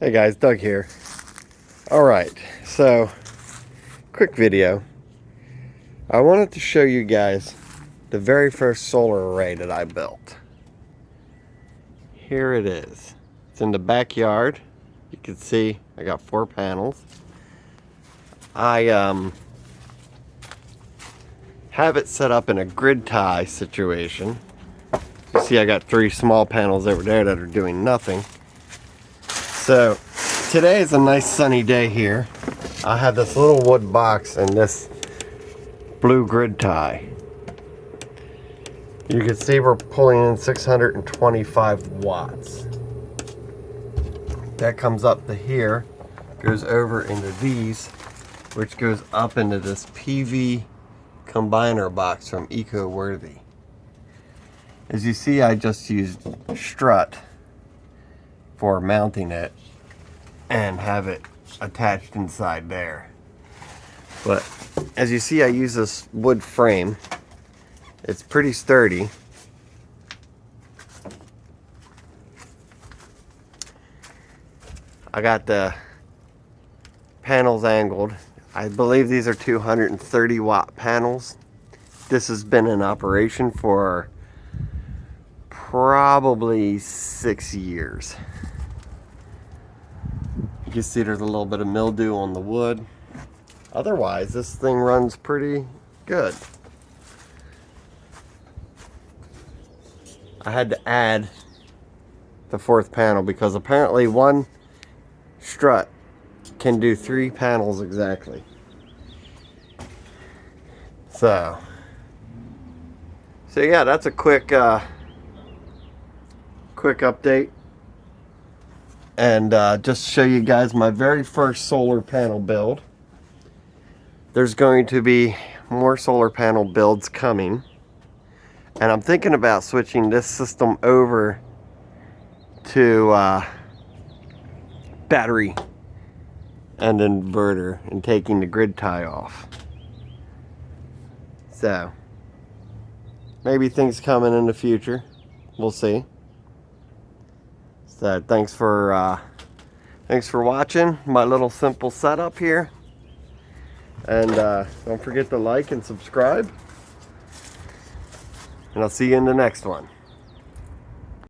Hey guys, Doug here. Alright, so quick video. I wanted to show you guys the very first solar array that I built. Here it is. It's in the backyard. You can see I got 4 panels. I have it set up in a grid tie situation. You see I got 3 small panels over there that are doing nothing. So today is a nice sunny day here. I have this little wood box and this blue grid tie. You can see we're pulling in 625 watts. That comes up to here, goes over into these, which goes up into this PV combiner box from EcoWorthy. As you see, I just used strut for mounting it and have it attached inside there. But as you see, I use this wood frame. It's pretty sturdy. I got the panels angled. I believe these are 230 watt panels. This has been in operation for probably 6 years. You can see there's a little bit of mildew on the wood. Otherwise, this thing runs pretty good. I had to add the 4th panel because apparently one strut can do 3 panels exactly. So yeah, that's a quick update. And just show you guys my very first solar panel build. There's going to be more solar panel builds coming. And I'm thinking about switching this system over to battery and inverter and taking the grid tie off. So maybe things coming in the future. We'll see. So thanks for watching my little simple setup here. And don't forget to like and subscribe. And I'll see you in the next one.